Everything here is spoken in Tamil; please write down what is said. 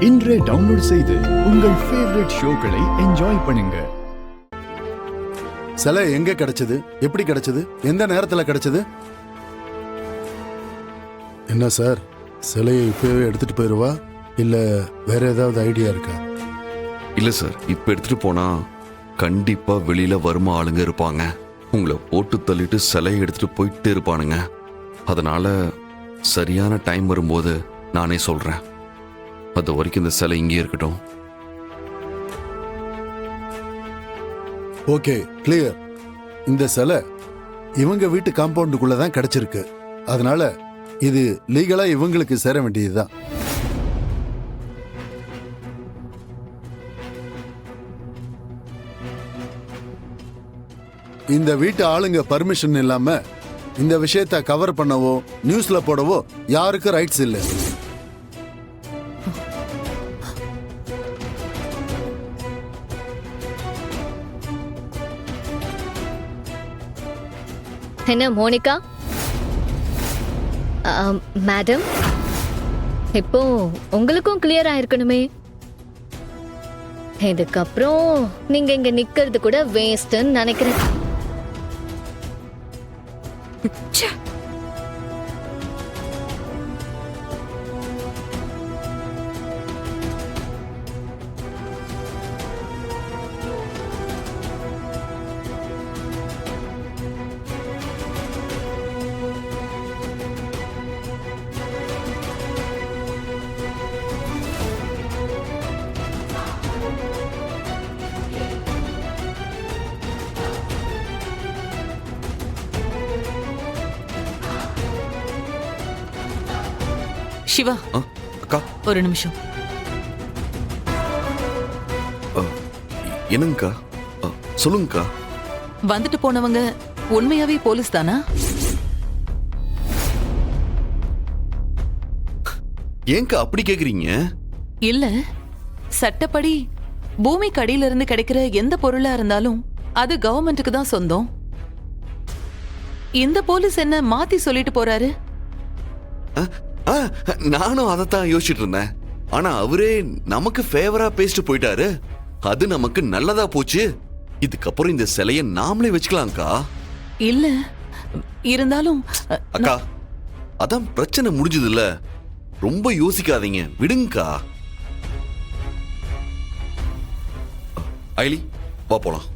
இன்றே டவுன்லோட் செய்து உங்கள் ஃபேவரட் ஷோக்களை என்ஜாய் பண்ணுங்க. சிலை எங்க கிடைச்சது? எப்படி கிடைச்சது? எந்த நேரத்துல கிடைச்சது? என்ன சார், சிலையை இப்பவே எடுத்துட்டு போயிருவா இல்ல வேற ஏதாவது ஐடியா இருக்கா? இல்ல சார், இப்ப எடுத்துட்டு போனா கண்டிப்பா வெளியில வருமா ஆளுங்க இருப்பாங்க. உங்களை போட்டு தள்ளிட்டு சிலையை எடுத்துட்டு போயிட்டு இருப்பானுங்க. அதனால சரியான டைம் வரும்போது நானே சொல்றேன். அது வரைக்கும் இந்த சிலை இங்கே இருக்கட்டும். Okay, clear. இந்த சிலை இவங்க வீட்டு காம்பவுண்டுக்குள்ளதான் கிடைச்சிருக்கு. அதனால இது லீகலா இவங்களுக்கு சேர வேண்டியதுதான். இந்த வீட்டு ஆளுங்க பர்மிஷன் இல்லாம இந்த விஷயத்தை கவர் பண்ணவோ நியூஸ்ல போடவோ யாருக்கும் ரைட்ஸ் இல்லை. என்ன மோனிகா மேடம், இப்போ உங்களுக்கும் கிளியர் ஆயிருக்கணுமே. இதுக்கப்புறம் நீங்க இங்க நிக்கிறது கூட வேஸ்ட்ன்னு நினைக்கிறேன். சிவா, அக்கா, ஒரு நிமிஷம். என்னங்கக்கா? சொல்லுங்கக்கா. வந்துட்டு போனவங்க உண்மையாவே போலீஸ் தானா? ஏங்கா அப்படி கேக்குறீங்க? இல்ல, சட்டப்படி பூமிக்கு அடியில இருந்து கிடைக்கிற எந்த பொருளா இருந்தாலும் அது கவர்மெண்ட்டுக்கு தான் சொந்தம். இந்த போலீஸ் என்ன மாத்தி சொல்லிட்டு போறாரு? நானும் அதைத்தான் யோசிச்சுட்டு இருந்தேன். ஆனா அவரே நமக்கு ஃபேவரா பேசிட்டு போயிட்டாரு. அது நமக்கு நல்லதா போச்சு. இதுக்கப்புறம் இந்த சிலையை நாமளே வச்சுக்கலாம்க்கா. இல்ல, இருந்தாலும் அக்கா, அதான் பிரச்சனை முடிஞ்சது இல்ல. ரொம்ப யோசிக்காதீங்க, விடுங்கக்கா. ஐலி, வா போலாம்.